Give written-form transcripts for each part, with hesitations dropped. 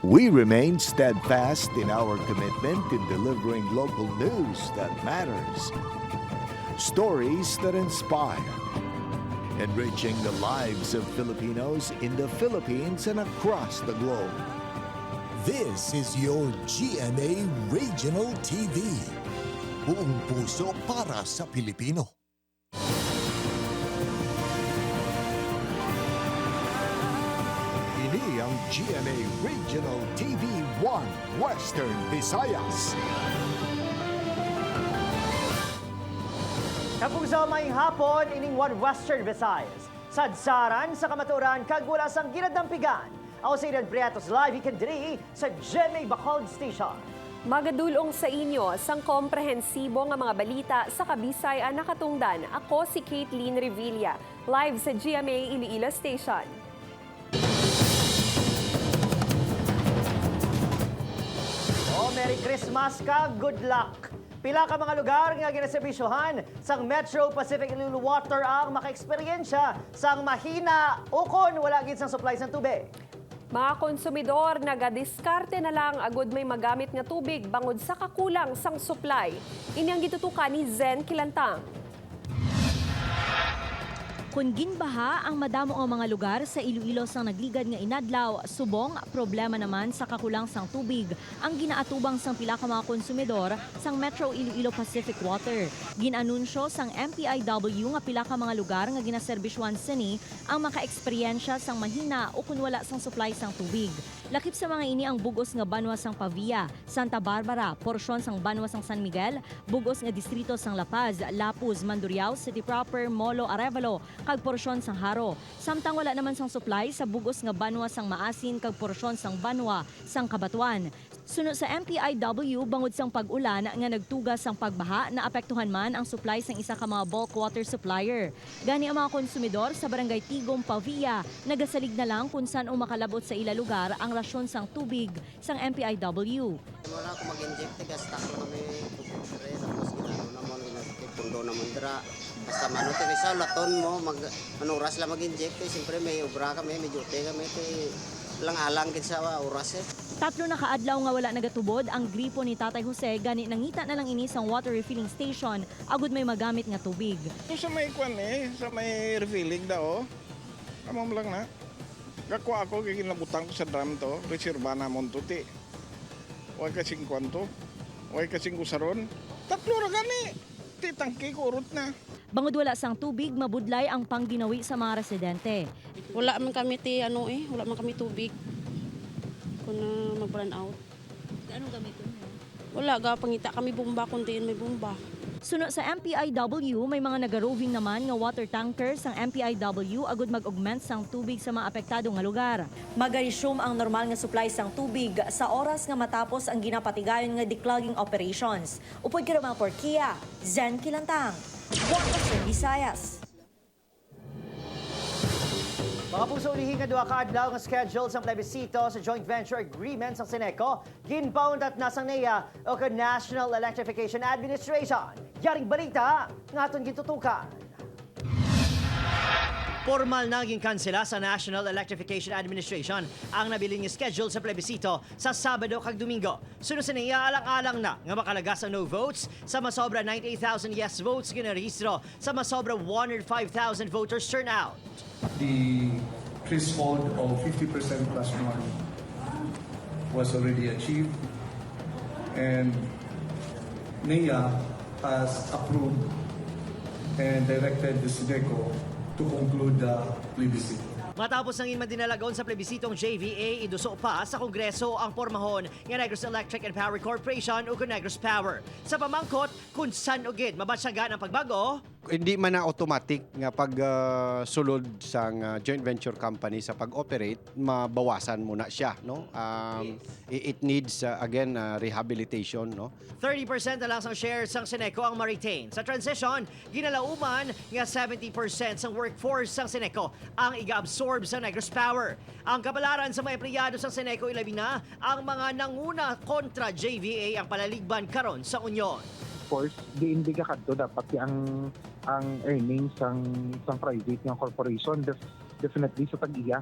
We remain steadfast in our commitment in delivering local news that matters, stories that inspire, enriching the lives of Filipinos in the Philippines and across the globe. This is your GMA Regional TV. Buong puso para sa Pilipino. Ini ang GMA Regional TV 1 Western Visayas. Kapugsaw maing hapon, ining One Western Visayas. Sadsaran sa kamaturan, kagwala sang ginadampigan. Ako si Idan Prietos live ikandiri sa GMA Bacolod Station. Magadulong sa inyo sang komprehensibo nga mga balita sa Kabisayan nakatungdan. Ako si Caitlin Revilla, live sa GMA Iloilo Station. Merry Christmas ka, good luck! Pila ka mga lugar nga ginaservisyohan sang Metro Pacific Iloilo Water ang makaeksperyensya sang mahina ukon wala gid sang supply sang tubig. Mga konsumidor, nagadiskarte na lang agud may magamit nga tubig bangod sa kakulang sang supply. Ini ang gitutukan ni Zen Kilantang. Kung ginbaha ang madamo ang mga lugar sa Iloilo sang nagligad nga inadlaw, subong problema naman sa kakulang sang tubig ang ginaatubang sang pila ka mga konsumidor sang Metro Iloilo Pacific Water. Ginanunsyo sang MPIW nga pila ka mga lugar nga ginaserbisyuhan sini ang makaeksperyensya sang mahina o kun wala sang supply sang tubig. Lakip sa mga ini ang bugos nga banwa sang Pavia, Santa Barbara, porsyon sang banwa sang San Miguel, bugos nga distrito sang La Paz, Lapuz, Mandurriao, City Proper, Molo, Arevalo, kag porsyon sang Haro. Samtang wala naman sang supply sa bugos nga banwa sang Maasin kag porsyon sang banwa sang Kabatuan. Sunod sa MPIW, bangod sang pag-ulan nga nagtugas sang pagbaha na apektuhan man ang supply sang isa ka mga bulk water supplier. Gani ang mga konsumidor sa Barangay Tigom, Pavia, nagasalig na lang kung saan makalabot sa ila lugar ang rasyon sang tubig sang MPIW. Wala ako mag-inject, gastak lang kami tubig tapos ginano naman, pundo naman dira. Basta manutin isa, laton mo, manuras lang mag-inject. Siyempre may ubra kami, may duty kami. Lang-alang din sa oras eh. 3 na kaadlaw nga wala nagatubod ang gripo ni Tatay Jose, gani nangita na lang ini sang water refilling station agud may magamit nga tubig. Sa may kwan sa may refilling daw. Kamam lang na. Kakuha ako, kinabutang ko sa drum to, reserva na mo tuti. Huwag kasing kwan to, huwag kasing usaron. 3 ra gani, titangki ko urot na. Bangod wala sang tubig, mabudlay ang pangdinawi sa mga residente. Wala man kami wala man kami tubig. Kung mag-run out. Anong gamitin mo? Wala, pangita kami bomba, kuntiin may bomba. Sunod sa MPIW, may mga nagaroving naman nga water tankers ang MPIW agud mag-augment sang tubig sa mga apektado nga lugar. Mag-resume ang normal nga supply sang tubig sa oras nga matapos ang ginapatigayon nga declogging operations. Upod ka mga Porkia, Zen Kilantang, Western Visayas. Mga puso ulihin nga duha ka adlaw nga schedule sang plebisito sa joint venture agreement sang Seneco, ginpound at nasang NEA o ka National Electrification Administration. Yaring balita nga aton gitutukan. Formal na naging kansela sa National Electrification Administration ang nabiling schedule sa plebisito sa Sabado kag Domingo. Sunod sa NEA, alang-alang na nga makalagas ang no votes sa masobra 98,000 yes votes ginarehistro sa masobra 105,000 voters turnout. The threshold of 50% plus one was already achieved, and NEA has approved and directed the SEDECO to conclude the plebiscite. Matapos nang dinalagon sa plebisitong JVA, iduso pa sa Kongreso ang pormahon ng Negros Electric and Power Corporation o Negros Power. Sa pamangkot, kung saan ugid mabatsagan ang pagbago, hindi man na automatic nga pag sulod sa joint venture company sa pag-operate, mabawasan muna siya, no? It needs again rehabilitation, no? 30% na lang sang shares sang Seneco ang ma-retain. Sa transition, ginalauman nga 70% sang workforce sang Seneco ang iga-absorb sa Negros Power. Ang kapalaran sa mga empleyado sang Seneco ilabi na ang mga nanguna kontra JVA ang palaligban karon sa Union. Course, diindiga kadto dapat ang earnings sang private nga corporation definitely sa tag-iya.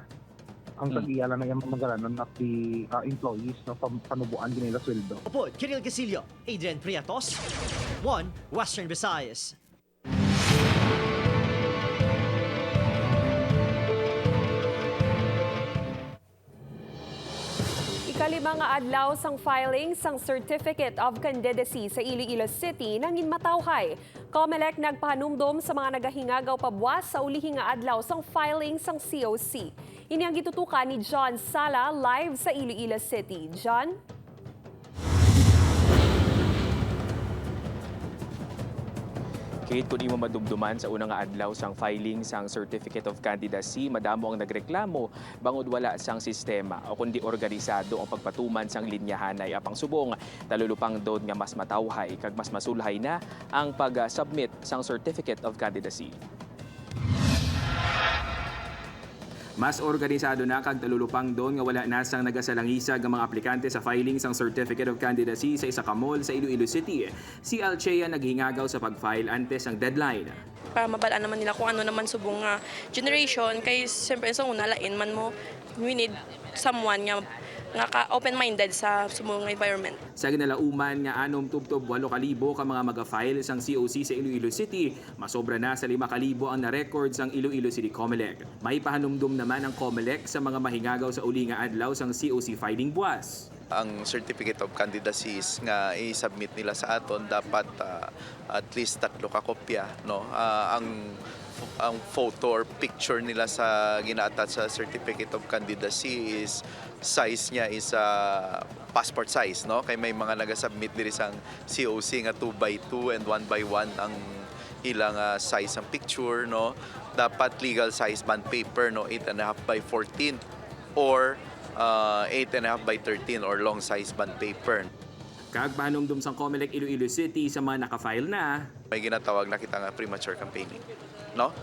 ang tag-iyala na yung mamagalanon at the employees no panubuan din nila sweldo. Upod, Kiril Casillo, Adrian Priatos, 1 Western Visayas. Ikalimang adlaw sang filing sang Certificate of Candidacy sa Iloilo City nangin matawhay. COMELEC nagpahanumdom sa mga nagahingagaw pabwas sa ulihing nga adlaw sang filing sang COC. Ini ang gitutukan ni John Sala live sa Iloilo City. John? Kate, kung imo madumduman sa unang nga adlaw sang filing sang Certificate of Candidacy, madamo ang nagreklamo bangod wala sang sistema o kundi organisado ang pagpatuman sang linyahanay apang subong talulupang doon nga mas matawhay kag mas masulhay na ang pag-submit sang Certificate of Candidacy. Mas organisado na kag talulupang doon nga wala na sang nagasalangisag ang mga aplikante sa filing sang Certificate of Candidacy sa isa ka mall sa Iloilo City. Si Alchea naghingagaw sa pag-file antes ang deadline. Para mabalaan naman nila kung ano naman subong nga generation kay siyempre sa una lain man mo we need someone nga ka-open-minded sa subong environment. Sa ginalauman nga 6.8 kalibo ka mga maga-file sang COC sa Iloilo City, masobra na sa 5 kalibo ang na-record sang Iloilo City COMELEC. May pahanumdum naman ang COMELEC sa mga mahingagaw sa uli nga adlaw sang COC filing buwas. Ang Certificate of Candidacy nga i-submit nila sa aton dapat at least 3 ka kopya, no? Ang photo or picture nila sa gina-attach sa Certificate of Candidacy is size niya is passport size, no? Kay may mga naga-submit diri sang COC nga 2x2 and 1x1 ang ilang size ang picture, no? Dapat legal size bond paper, no? 8.5 by 14 or 8.5 by 13 or long size bond paper. Kag pahanumdum sang COMELEC Iloilo City sa mga naka-file na, may ginatawag na kita nga premature campaigning, no?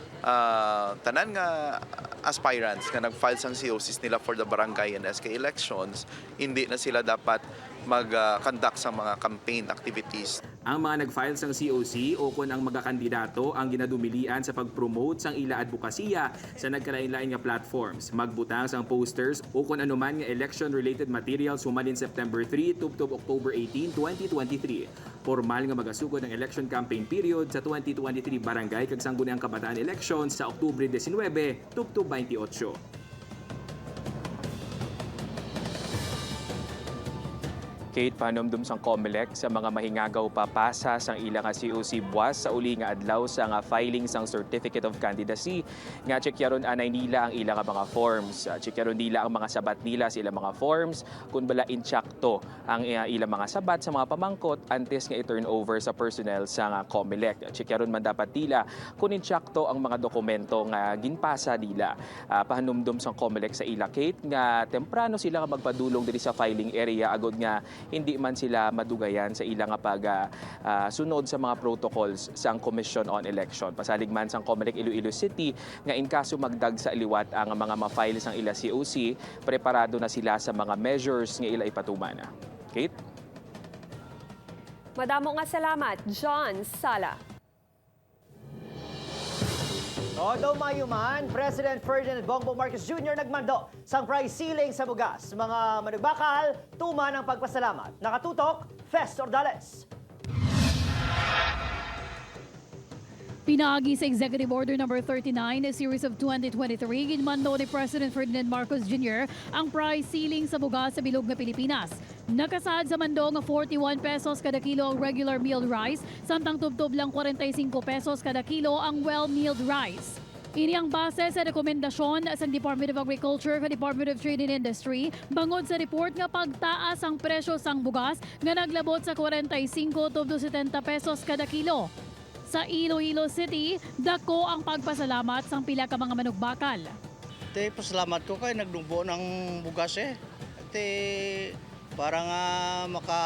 Tanan nga aspirants nga nag-file sang COCs nila for the barangay and SK elections, hindi na sila dapat mag-conduct sa mga campaign activities. ang mga nag-file sang COC o kung ang mga kandidato ang ginadumilian sa pag-promote sang ila advokasya sa nagkalain-lain nga platforms, magbutang sang posters o kung anuman nga election-related materials humalin September 3 to October 18, 2023. Formal nga magasugod ang election campaign period sa 2023 barangay kag sangguniang kabataan elections sa Oktubre 19 to 28. Kate, panomdum sang COMELEC sa mga mahingagaw papasa sang ilang COC buwas sa uli nga adlaw sa nga filing sang Certificate of Candidacy nga checkyaron anay nila ang ilang mga forms. Checkyaron nila ang mga sabat nila sa ilang mga forms kung bala inchakto ang ilang mga sabat sa mga pamangkot antes nga i-turn over sa personnel sa nga COMELEC. Checkyaron man dapat nila kung inchakto ang mga dokumento nga ginpasa nila. Pahanumdum sang COMELEC sa ila, Kate, nga temprano sila nga magpadulong diri sa filing area agod nga hindi man sila madugayan sa ilang sunod sa mga protocols sa Commission on Election. Pasalig man sa COMELEC Iloilo City nga in kaso magdag sa liwat ang mga ma-file sang ila COC, preparado na sila sa mga measures nga ila ipatuman. Kate? Madamo nga salamat, John Sala. Although mayuman, President Ferdinand Bongbong Marcos Jr. nagmando sang price ceiling sa bugas. Mga manugbakal, tuman ang pagpasalamat. Nakatutok, Fest Ordales. Pinagi sa Executive Order No. 39, Series of 2023, ginmando ni President Ferdinand Marcos Jr. ang price ceiling sa bugas sa bilog na Pilipinas. Nakasaad sa mando nga 41 pesos kada kilo ang regular milled rice, samtang tubtob lang 45 pesos kada kilo ang well-milled rice. Ini ang base sa rekomendasyon sa Department of Agriculture at Department of Trade and Industry bangod sa report nga pagtaas ang presyo sang bugas nga naglabot sa 45 to 70 pesos kada kilo. Sa Iloilo City, dako ang pagpasalamat sang pila ka mga manugbakal. Pasalamat ko kay nagdubo ng bugas para nga maka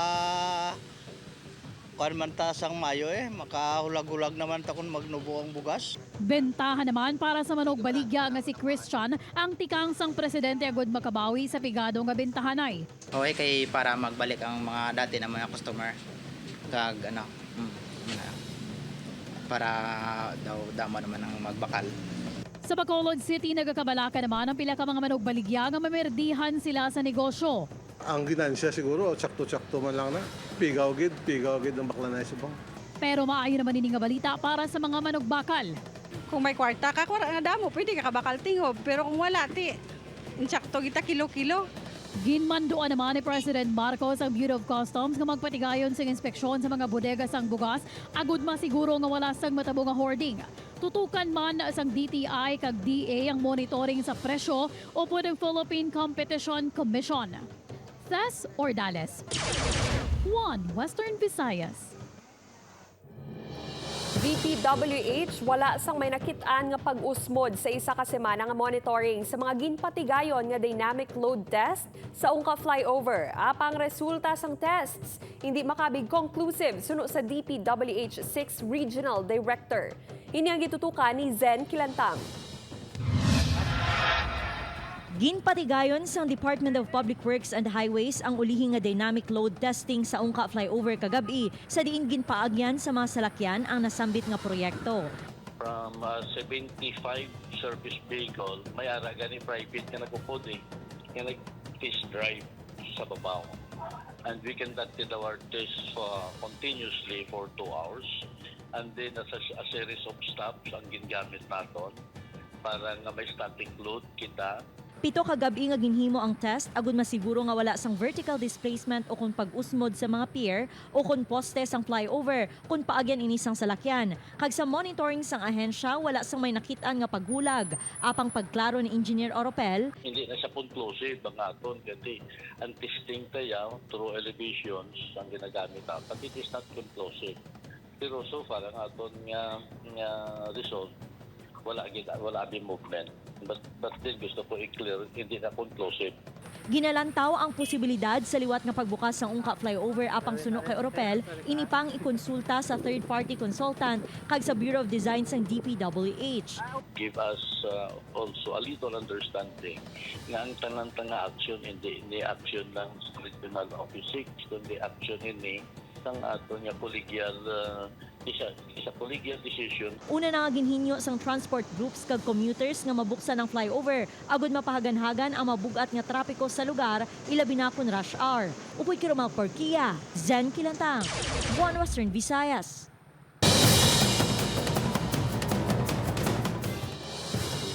sang mayo makahulag-hulag naman ta kung magnubo ang bugas. Bentahan naman para sa manugbaligya nga si Christian ang tikang sang presidente agud makabawi sa pigado nga bentahanay. Okay kay para magbalik ang mga dati na mga customer kag para daw dama naman ang magbakal. Sa Bacolod City, nagakabalaka naman ang pila ka mga manugbaligya nga mamerdihan sila sa negosyo. Ang ginansya siguro, tsakto-tsakto man lang na. Pigaw gid ang bakla na subong. Pero maayo naman ini nga balita para sa mga manugbakal. Kung may kwarta ka, na damo, pwede ka bakal tingob. Pero kung wala, insakto kita kilo-kilo. Ginmanduan naman ni President Marcos ang Bureau of Customs nga magpatigayon sa inspeksyon sa mga bodega sang bugas agud masiguro nga wala sang matabo nga hoarding. Tutukan man sang DTI kag DA ang monitoring sa presyo o po ng Philippine Competition Commission. Tess Ordales, One Western Visayas. VPWH wala sang may nakitaan nga pag-usmod sa isa ka semana nga monitoring sa mga ginpatigayon nga dynamic load test sa Ungka flyover. Apang resulta sang tests hindi makabig conclusive suno sa DPWH 6 Regional Director. Ini ang gitutukan ni Zen Kilantang. Ginpatigayon sang Department of Public Works and Highways ang ulihi nga dynamic load testing sa Ungka flyover kagabi sa diin ginpaagyan sa mga salakyan ang nasambit nga proyekto. From 75 service vehicle, may ara gani private nga nagpupod nga nag-test drive sa babaw. And we conducted our tests continuously for 2 hours. And then a series of stops ang gingamit naton para nga may static load kita. 7 kagabi nga ginhimo ang test agud masiguro nga wala sang vertical displacement o kung pag-usmod sa mga pier o kung poste sang flyover kung paagyan ini sang salakyan. Kag sa monitoring sang ahensya wala sang may nakitaan nga paghulag. Apang pagklaro ni Engineer Oropel, Hindi na siya conclusive ang aton kasi ang testing tayo through elevations ang ginagamit natin. But it is not conclusive. Pero so far ang aton nga result wala din movement. But then gusto ko i-clear, hindi na conclusive. ginalantaw ang posibilidad sa liwat nga pagbukas sa Ungka flyover apang suno kay Oropel, inipang ikonsulta sa third-party consultant kag sa Bureau of Design sang DPWH. Give us also a little understanding na ang tanang-tanga action hindi action ng regional office 6, kundi action ini sang ato nga collegial isa collegial decision. Una na nga ginhinyo sang transport groups kag commuters nga mabuksan ang flyover agud mapahagan-hagan ang mabugat nga trapiko sa lugar ilabi na kun rush hour. Upoy Kirumal Porquia, Zen Kilantang, One Western Visayas.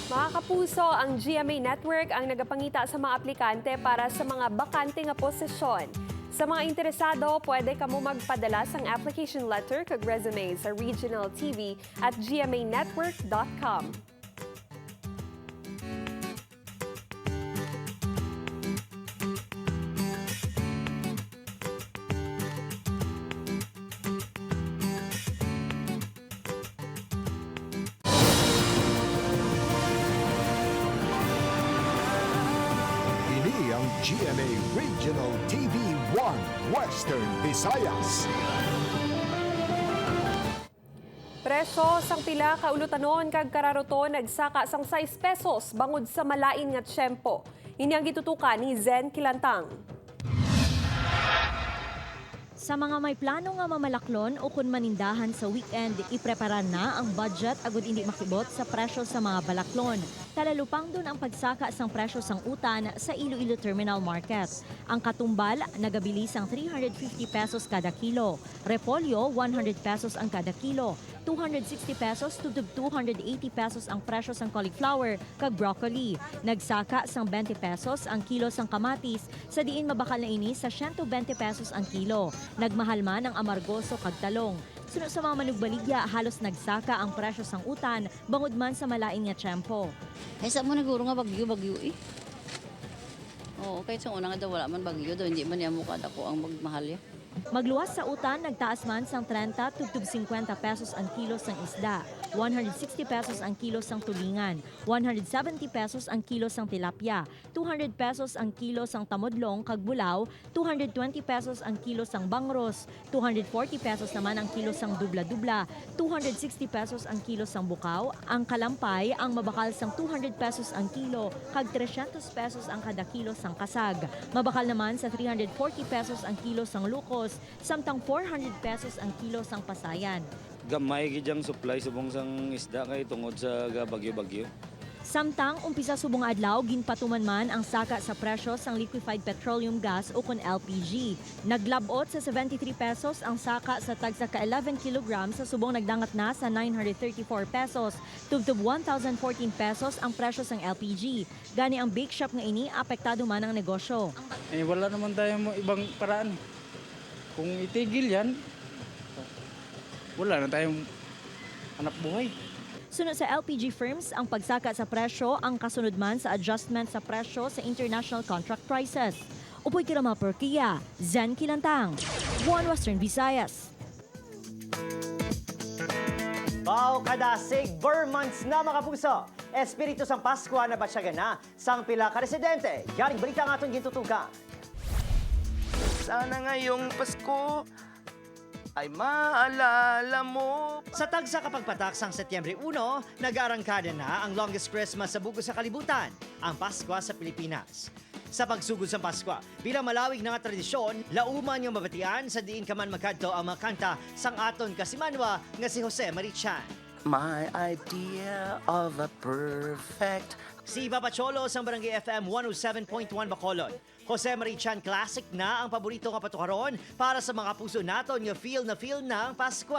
Mga kapuso, ang GMA Network ang nagapangita sa mga aplikante para sa mga bakante nga posisyon. Sa mga interesado, pwede ka mo magpadala sang application letter kag resume sa Regional TV at gmanetwork.com. Ini ang GMA Regional TV 1 Western Visayas. Presyo sang pila ka ulutanon kag kararoton nagsaka sang 6 pesos bangod sa malain nga tiyempo. Ini ang gitutukan ni Zen Kilantang. Sa mga may plano nga mamalaklon o kun manindahan sa weekend, ipreparan na ang budget agud hindi makibot sa presyo sa mga balaklon. Talalupang doon ang pagsaka sang presyo sang utan sa Iloilo Terminal Market. Ang katumbal nagabili sang 350 pesos kada kilo. Repolyo 100 pesos ang kada kilo. 260 pesos to 280 pesos ang presyo sang cauliflower kag broccoli. Nagsaka sang 20 pesos ang kilo sang kamatis, sa diin mabakal na ini sa 120 pesos ang kilo. Nagmahal man ang amargoso kag talong. Sunod sa mga manugbaligya, halos nagsaka ang presyo sang utan bangod man sa malain nga tiyempo. Ay sa mo naguro nga bagyo eh. Oo, kahit sa una nga daw wala man bagyo daw, hindi man niya mukha dako ang magmahal ya. Magluwas sa utan, nagtaas man sang 30 to 50 pesos ang kilo sang isda, 160 pesos ang kilo sang tulingan, 170 pesos ang kilo sang tilapia, 200 pesos ang kilo sang tamodlong kag bulaw, 220 pesos ang kilo sang bangros, 240 pesos naman ang kilo sang dubla-dubla, 260 pesos ang kilo sang bukaw, ang kalampay ang mabakal sang 200 pesos ang kilo kag 300 pesos ang kada kilo sang kasag. Mabakal naman sa 340 pesos ang kilo sang lukos, samtang 400 pesos ang kilo sang pasayan. Gamay gidyang supply subong sang isda kay tungod sa bagyo-bagyo. Samtang umpisa subong adlaw ginpatuman man ang saka sa presyo sang liquefied petroleum gas o kon LPG. Naglabot sa 73 pesos ang saka sa tagsa ka 11 kg sa subong nagdangat na sa 934 pesos. Tubtub 1,014 pesos ang presyo sang LPG. Gani ang bake shop nga ini apektado man ang negosyo. Wala naman tayong ibang paraan. Kung itigil yan, wala na tayong hanap buhay. Sunod sa LPG firms, ang pagsaka sa presyo ang kasunod man sa adjustment sa presyo sa international contract prices. Upoy Kirama Perkia, Zen Kilantang, One Western Visayas. Bao kadasig, Burmans na mga puso. Espiritu sang Pasko na batyaga na sang pila ka residente. Yaring balita nga itong gintutukan. Sana ngayong Pasko ay maalala mo. Sa tagsa kapagpatak sang Setyembre 1, nag-arangkada na ang longest Christmas sa bugos sa kalibutan, ang Pasko sa Pilipinas. Sa pagsugod sa Pasko, bilang malawig na nga tradisyon, lauman yung mabatian sa diin kaman magkadto ang mga kanta sang aton kasimanwa nga si Jose Marichan. My idea of a perfect. Si Papa Cholo sang Barangay FM 107.1 Bacolod. Jose Marichan classic na ang paborito nga patukaron para sa mga puso naton nga feel na ang Pasko.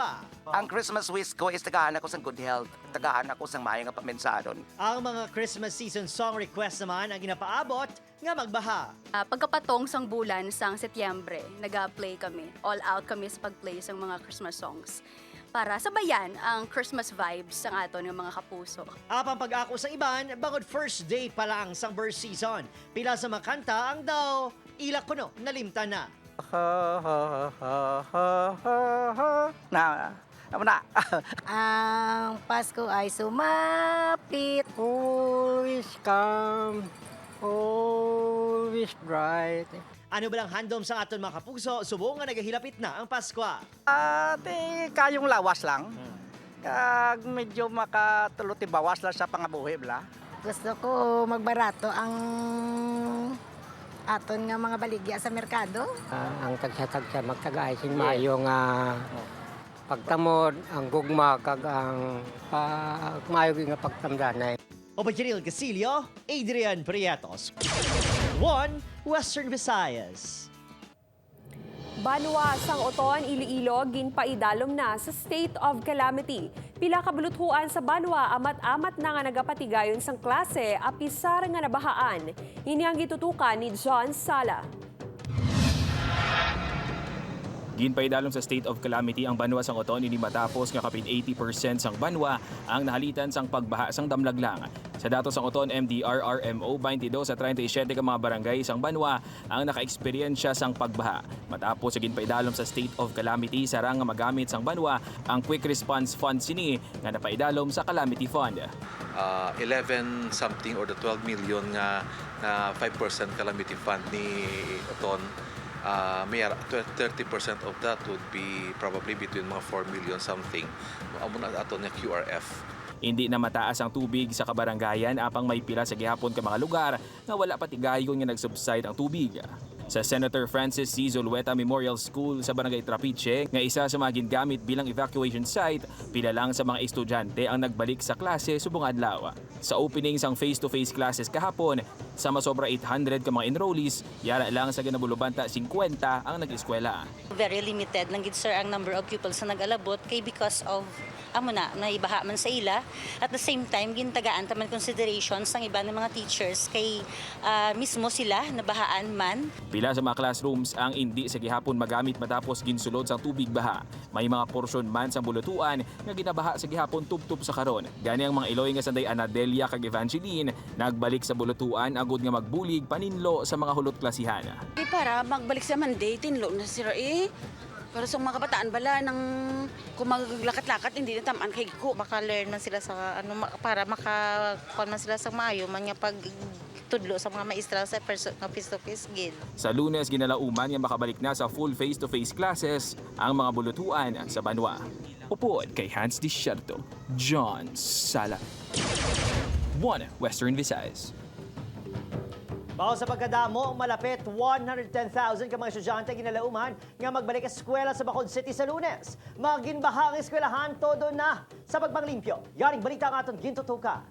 Ang Christmas wish ko is tagaan ako sa good health, tagaan ako sa maayong nga pamensaron. Ang mga Christmas season song request naman ang ginapaabot nga magbaha. Pagkapatong sang bulan sang Setyembre, nag-play kami. All out kami sa pag-play sang mga Christmas songs. Para sabayan ang Christmas vibes sa aton ng mga kapuso. Apang pag-ako sa iban, bangod first day pa lang sang birth season. Pila sa mga kanta ang daw ilak kuno nalimta na. Na. Ang Pasko ay sumapit. Always calm, always bright. Ano ba lang handom sa aton mga kapuso, subong nga nagahilapit na ang Pasko. Kayong lawas lang. Kag medyo makatuluti bawas lang sa pangabuhi bla. Gusto ko magbarato ang aton nga mga baligya sa merkado. Ang tagsa-tagsa magtagay sing maayo nga pagtamod, ang gugma kag ang maayo nga pagtamdanay. Opa-Jiril Casilio, Adrian Prietos. One Western Visayas. Banwa sang Oton, Iloilo, ginpaidalom na sa state of calamity. Pila ka buluthuan sa Banwa, amat-amat na nga nagapatigayon sang klase, apisar nga nabahaan. Ini ang gitutukan ni John Sala. Ginpaidalom sa state of calamity ang Banwa sang Oton ini matapos nga kapin 80% sang Banwa ang nahalitan sang pagbaha sang damlaglang. Sa datos sang Oton MDRRMO 22 sa 37 ka mga barangay sang Banwa ang naka-eksperyensya sang pagbaha. Matapos sa ginpaidalom sa state of calamity sarang nga magamit sang Banwa ang Quick Response Fund sini nga napaidalom sa Calamity Fund. 11 something or the 12 million nga 5% Calamity Fund ni Oton. May 30% of that would be probably between mga 4 million something. Amo na ato nga QRF. Hindi na mataas ang tubig sa kabarangayan apang may pila sa gihapon ka mga lugar nga wala patigayon nga nag-subside ang tubig. Sa Senator Francis C. Zulueta Memorial School sa Barangay Trapiche, nga isa sa mga gingamit bilang evacuation site, pila lang sa mga estudyante ang nagbalik sa klase subong adlaw. Sa opening sang face-to-face classes kahapon, sa masobra 800 ka mga enrollees, yara lang sa ganabulubanta 50 ang nag-eskwela. Very limited lang gid sir ang number of pupils na nag-alabot kay because of naibaha man sa ila. At the same time, gintagaan taman considerations ng iba ng mga teachers kay mismo sila nabahaan man. Pila sa mga classrooms ang hindi sa gihapon magamit matapos ginsulod sang tubig baha. May mga porsyon man sa bulutuan nga ginabaha sa gihapon tubtub sa karon. Gani ang mga Iloy nga sanday Anadelia kag Evangeline nagbalik sa bulutuan agud nga magbulig paninlo sa mga hulot klasihan. Para magbalik sa Monday, tinlo na sila Pero sa mga kabataan bala nang kung maglakat-lakat hindi na tamaan kay ko maka-learn man sila sa para maka-kon man sila sa maayo man nga pag tudlo sa mga maestra sa face-to-face gid. Sa Lunes ginalauman nga makabalik na sa full face-to-face classes ang mga bulutuan sa Banwa. Upod kay Hans Desierto, John Sala. One Western Visayas. Bawo sa pagkadamo, malapit 110,000 ka mga estudyante ginalauman nga magbalik sa eskwela sa Bacolod City sa Lunes. Maginbahang eskwelahan todo na sa pagpanglimpyo. Yaring balita nga atong gintutukan.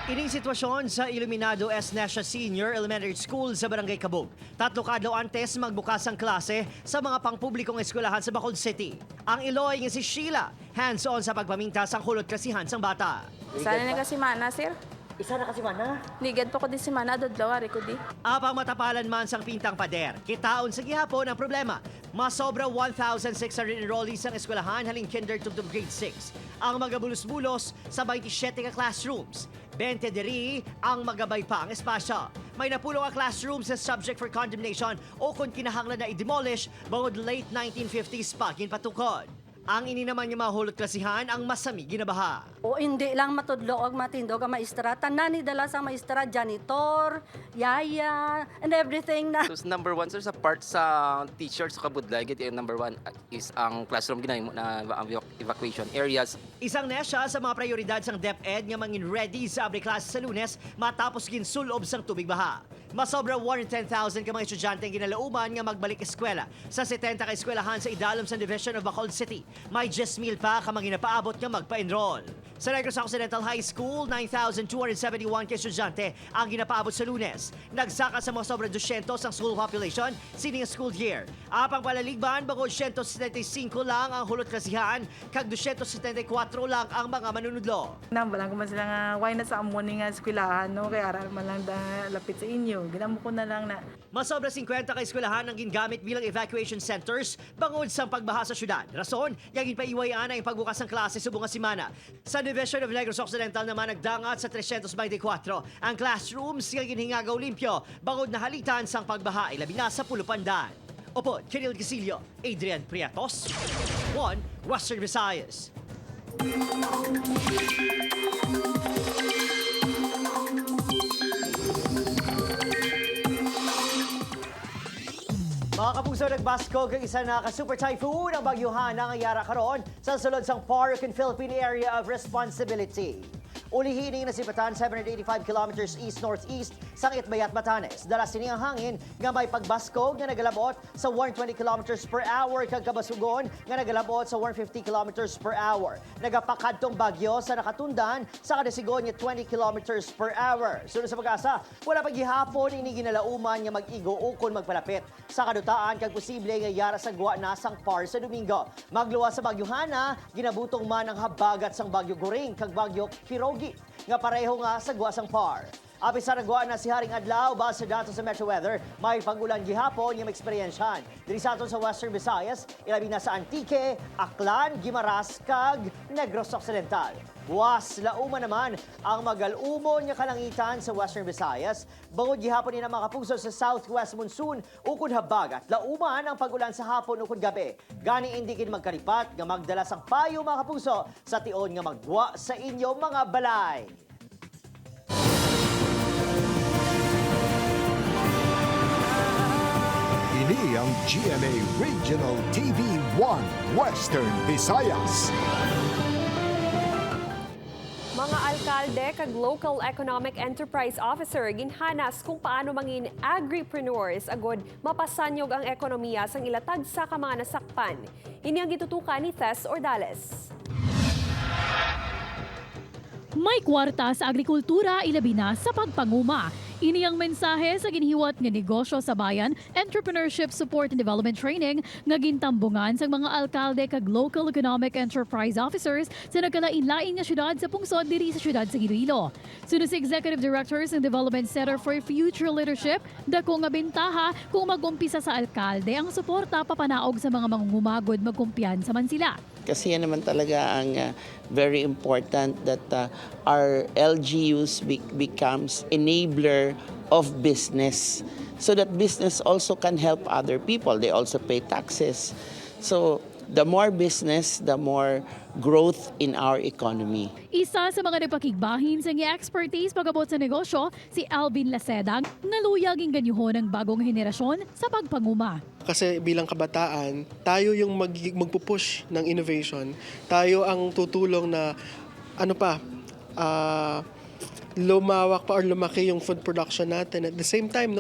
Ining sitwasyon sa Iluminado S. Nesha Senior Elementary School sa Barangay Cabug. 3 kadlaw antes magbukas ang klase sa mga pangpublikong eskwelahan sa Bacolod City. Ang Iloy nga si Sheila, hands-on sa pagpamintas ang hulot klasihan sang bata. Sana na kasi mana, sir. Isa na kasi mana. Nigad pa ko di si mana, dodlaw, ko di. Apang matapalan man sang pintang pader, kitaon sa gihapon ang problema. Masobra 1,600 enrollees ang eskwelahan halin kinder to grade 6. Ang magabulos-bulos sa 27 ka classrooms. 20 diri ang magabay pa ang espasyo. May napulong ang classroom sa subject for condemnation o kung kinahanglan na i-demolish bangod late 1950s pa ginpatukod. Ang ini naman yung mahulot klasihan ang masami ginabaha. O hindi lang matudlo og matindog ang maestra, tanan ni dala sa maestra, janitor, yaya, and everything na. So, number one, sir, sa part sa teachers sa Kabudlay, yung number one is ang classroom ginahimo na evacuation areas. Isang nesya sa mga prioridad sang DepEd nga mangin ready sa abri klase sa Lunes matapos ginsulob sang tubig baha. Masobra 110,000 ka mga estudyante ang ginalauman nga magbalik eskwela sa 70 ka eskwelahan sa idalom sa Division of Bacolod City. May 10,000 pa ka mga ginapaabot nga magpa-enroll. Sa Negros Occidental High School, 9,271 ka estudyante ang ginapaabot sa Lunes. Nagsaka sa mga sobra 200 ang school population sining school year. Apang palaligban, bagod 175 lang ang hulot klasihan, kag 274 lang ang mga manunudlo. Nambalang ko man sila nga, why na sa amon nga eskwelahan, no? Kaya aral man lang lapit sa inyo. Ginamo ko na lang na. Masobra 50 ka eskwelahan ang gingamit bilang evacuation centers bangod sa pagbaha sa syudad. Rason, yung ipaiwayan ang pagbukas ng klase subong nga simana. Sa Division of Negros Occidental naman nagdangat sa 324 ang classrooms nga ginhingagaw limpyo bangod na halitan sang pagbaha ilabi na sa Pulupandan. Opo, Kiril Gasilio, Adrian Priatos, 1 Western Visayas. Mga kapuso, nagbaskog ang isa na ka-super typhoon ang bagyuhan na ngayara karon sa sulod sang PARC and Philippine Area of Responsibility. Ulihining na sipatan 785 kilometers east-northeast sang Itbayat, Batanes. Dala sini ang hangin nga may pagbaskog nga nagalabot sa 120 kilometers per hour kag kabasugon nga nagalabot sa 150 kilometers per hour. Nagapakadtong bagyo sa nakatundan sa kadasigon nga 20 kilometers per hour. Sunod sa pag-asa, wala pa gihapon ini ginalauman nga mag-igo ukon magpalapit sa kadutaan kag posible nga yara sa guwa na sang PAR sa Domingo. Magluwas sa bagyuhana, ginabutong man ang habagat sang Bagyo Goring kag Bagyo Kirogi nga pareho nga sa guwa sang PAR. Apis sa nagwa na si Haring Adlaw, base sa datos sa Metro Weather, may pagulan gihapon yung eksperyensyahan. Diri sa aton sa Western Visayas, ilabi na sa Antique, Aklan, Guimaras, kag Negros Occidental. Buwas, lauman naman ang magalumon nga kalangitan sa Western Visayas. Bangod gihapon ni na mga kapuso sa Southwest Monsoon, ukod habagat. Lauman ang pagulan sa hapon ukod gabi. Gani indikin magkaripat nga magdala sang payo mga kapuso sa tion nga magwa sa inyo mga balay. Ini ang GMA Regional TV 1 Western Visayas. Mga alkalde kag local economic enterprise officer ginhanas kung paano mangin agripreneurs agod mapasanyog ang ekonomiya sang ilatag sa mga nasakpan. Ini ang gitutukan ni Tess Ordales. May kwarta sa agrikultura ilabi na sa pagpanguma. Ini ang mensahe sa ginhiwat nga negosyo sa bayan, Entrepreneurship Support and Development Training nga gintambungan sa mga alkalde kag local economic enterprise officers sa nagkalain-lain nga syudad sa pungsod diri sa syudad sa Iloilo. Sunod sa Executive Directors ng Development Center for Future Leadership, dako nga bentaha kung mag-umpisa sa alkalde ang suporta papanaog sa mga mangungumagod magkumpiyansa man sila. Kasi yan naman talaga ang very important that our LGUs becomes enabler of business so that business also can help other people. They also pay taxes. So the more business, the more growth in our economy. Isa sa mga nagpakigbahin sa expertise pagabot sa negosyo, si Alvin Laceda, naluyag ang ganyuhon ng bagong henerasyon sa pagpanguma. Kasi bilang kabataan, tayo yung magpupush ng innovation. Tayo ang tutulong na lumawak pa or lumaki yung food production natin. At the same time,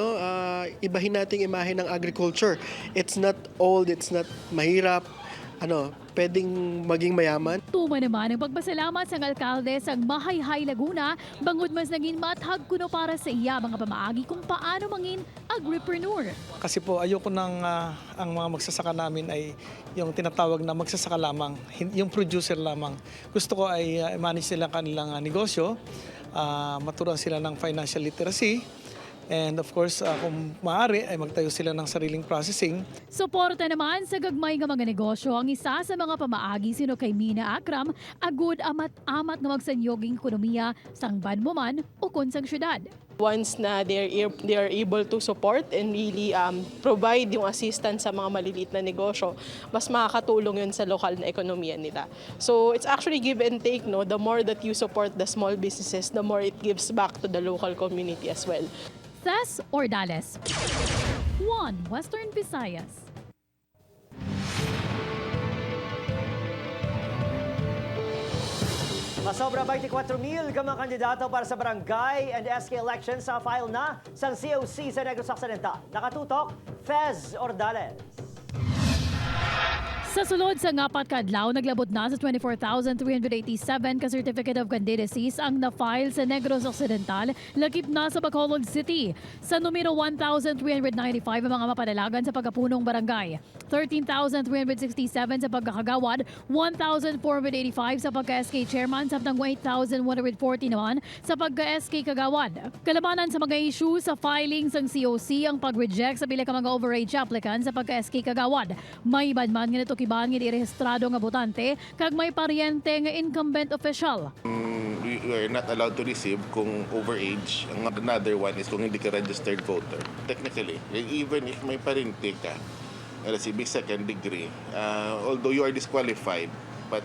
ibahin natin imahe ng agriculture. It's not old, it's not mahirap. pwedeng maging mayaman. Tuma naman ang pagpasalamat sa alkalde sa Mahayhay, Laguna, bangod mas naging mathag kuno para sa iya mga pamaagi kung paano mangin agripreneur. Kasi po ayoko nang ang mga magsasaka namin ay yung tinatawag na magsasaka lamang, yung producer lamang. Gusto ko ay manage nila kanilang negosyo, maturuan sila ng financial literacy. And of course, kung maaari ay magtayo sila ng sariling processing. Suporta naman sa gagmay nga mga negosyo ang isa sa mga pamaagi sino kay Mina Akram, agud amat-amat nga magsanyoging ekonomiya sang banmuman o konsang syudad. Once na they are able to support and really provide yung assistance sa mga maliliit na negosyo, mas makakatulong yun sa lokal na ekonomiya nila. So it's actually give and take, no? The more that you support the small businesses, the more it gives back to the local community as well. Tess Ordales, 1 Western Visayas. Masobra 24,000 ka mga kandidato para sa barangay and SK elections sa file na sa COC sa Negros Occidental. Nakatutok, Fez Ordales. Sa sulod sa ngapat kadlaw, naglabot na sa 24,387 ka Certificate of Candidacies ang na-file sa Negros Occidental, lakip na sa Bacolod City. Sa numero 1,395 ang mga mapanalagan sa pagkapunong barangay, 13,367 sa pagkakagawad, 1,485 sa pagka-SK chairman, samtang 8,140 naman sa pagka-SK kagawad. Kalabanan sa mga issue sa filing sang COC ang pag-reject sa pila ka mga overage applicants sa pagka-SK kagawad. May badman nga nito kiban nga direhistrado nga botante kag may paryente nga incumbent official. We are not allowed to receive kung overage. Another one is kung hindi ka registered voter. Technically, even if may paryente ka, receiving second degree, although you are disqualified, but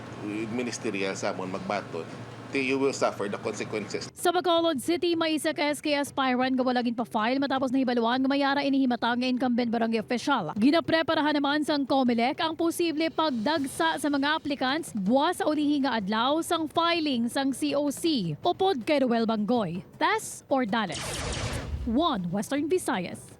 ministerial sa amon magbaton, you will suffer the consequences. Sa Bacolod City, may isa ka SK aspirant nga walagin pa-file matapos nahibaluan nga mayara inihimatang nga incumbent barangay official. Ginapreparahan naman sang COMELEC ang posible pagdagsa sa mga applicants buwas sa ulihi nga adlaw sang filing sang COC. Upod kay Ruel Bangoy, Tess Ordales, 1 Western Visayas.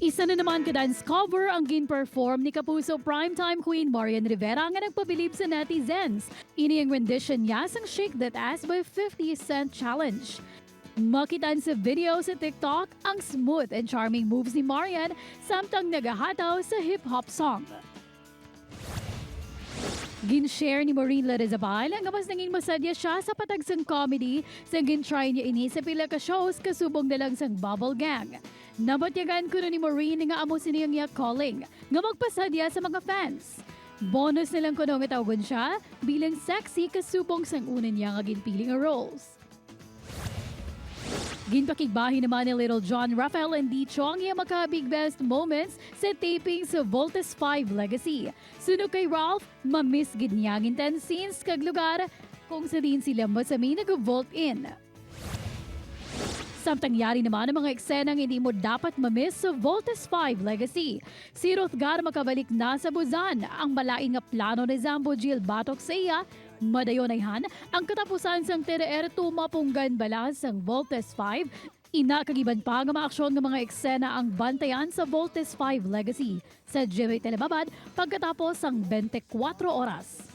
Isa na naman ka dance cover ang gin-perform ni Kapuso Primetime Queen Marian Rivera nga nagpabilib sa netizens. Ini ang rendition niya sang Shake That Ass by 50 Cent Challenge. Makitaan sa video sa TikTok ang smooth and charming moves ni Marian samtang nagahataw sa hip-hop song. Gin-share ni Maureen Larrazabal ang mas naging masadya siya sa patagsang comedy sa gin-try niya ini sa pila ka shows kasubong na lang sang Bubble Gang. Nabatyagan ko na ni Maureen nga amo siniyang niya calling nga magpasadya sa mga fans. Bonus na lang ko nga tawagon siya bilang sexy kasubong sang una niya nga ginpiling nga roles. Ginpakigbahi naman ni Little John Rafael and D. Chong yung maka-big best moments sa taping sa Voltes 5 Legacy. Sunog kay Ralph, mamiss gid niya ang intense scenes kag lugar kung sa din sila masami nag-vault in. Samtang yari naman ang mga eksenang hindi mo dapat mamiss sa Voltes 5 Legacy. Si Rothgar makabalik na sa Buzan. Ang balaing nga plano ni Zambo Gil Batok sa iya, madayonayhan ang katapusan sang TRR tumapunggan balas sang Voltes 5. Inakagiban pa nga maaksyon ng mga eksena ang bantayan sa Voltes 5 Legacy sa GMA Telebabad pagkatapos ang 24 oras.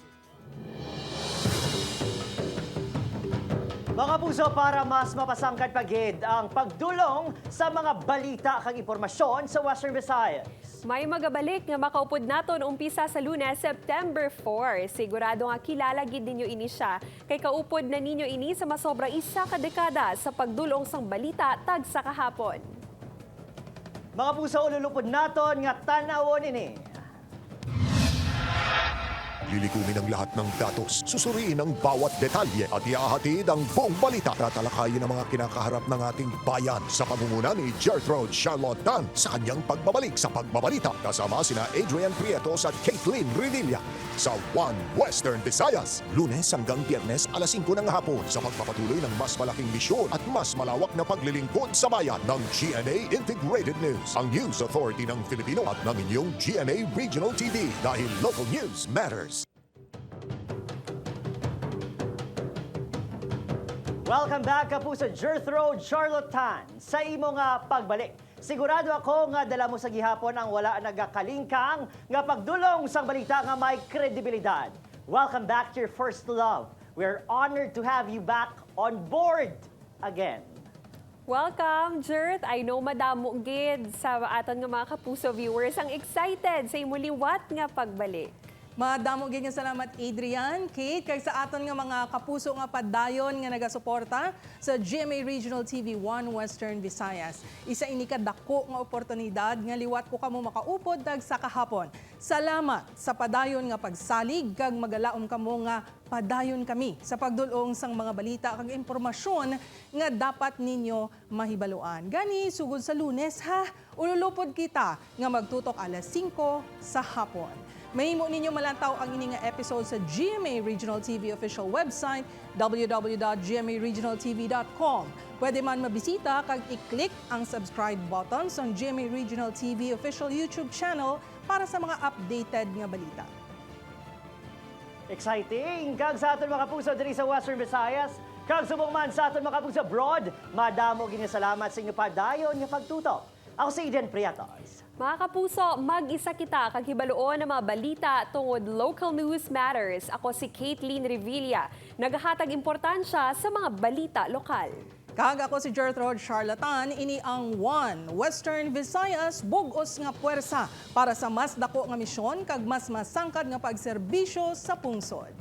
Mga puso, para mas mapasangkad pagid ang pagdulong sa mga balita kag impormasyon sa Western Visayas. May magabalik nga makaupod naton umpisa sa Lunes, September 4. Sigurado nga kilala gid ninyo ini siya kay kaupod na ninyo ini sa masobra isa ka dekada sa pagdulong sang balita tag sa kahapon. Mga puso, ululupod naton nga tanawon ini. Lilikumin ang lahat ng datos, susuriin ang bawat detalye at iahatid ang buong balita. Tatalakayin ang mga kinakaharap ng ating bayan sa pangunguna ni Gertrude Charlotte Tan sa kanyang pagbabalik sa pagbabalita. Kasama sina Adrian Prietos at Caitlin Redilla sa One Western Visayas. Lunes hanggang Biyernes alas 5 ng hapon sa pagpapatuloy ng mas malaking misyon at mas malawak na paglilingkod sa bayan ng GMA Integrated News, ang News Authority ng Filipino at ng inyong GMA Regional TV dahil local news matters. Welcome back po sa Jethro Charlotte Tan sa imo nga pagbalik. Sigurado ako nga dala mo sa gihapon ang wala nagakalingkang nga pagdulong sang balita nga may kredibilidad. Welcome back to your first love. We're honored to have you back on board again. Welcome, Jert. I know madamo gid sa aton nga mga kapuso viewers ang excited sa imo liwat nga pagbalik. Madamo gyud nga salamat Adrian, Kate, kay sa aton nga mga kapuso nga padayon nga nagasuporta sa GMA Regional TV 1 Western Visayas. Isa ini ka dako nga oportunidad nga liwat ko kamo makaupod dag sa kahapon. Salamat sa padayon nga pagsalig kag magalaom kamo nga padayon kami sa pagdulong sang mga balita kag impormasyon nga dapat ninyo mahibaluan. Gani sugod sa Lunes ha, ululupod kita nga magtutok alas 5 sa hapon. Mahimo ninyo malantaw ang ini nga episode sa GMA Regional TV official website www.gmaregionaltv.com. Pwede man mabisita kag i-click ang subscribe button sa GMA Regional TV official YouTube channel para sa mga updated nga balita. Exciting! Kag sa aton mga kapuso diri sa Western Visayas, kag subong man sa aton mga kapuso abroad, madamo gini salamat sa inyo padayon nga pagtutok. Ako si Eden Priatos. Mga kapuso, mag-isa kita kag hibaluon ng mga balita tungod Local News Matters. Ako si Caitlin Revilla, naghahatag importansya sa mga balita lokal. Kag ako si Jethro Charlatan, ini ang One Western Visayas bugos nga puwersa para sa mas dako nga misyon kag mas masangkad nga pagserbisyo sa pungsod.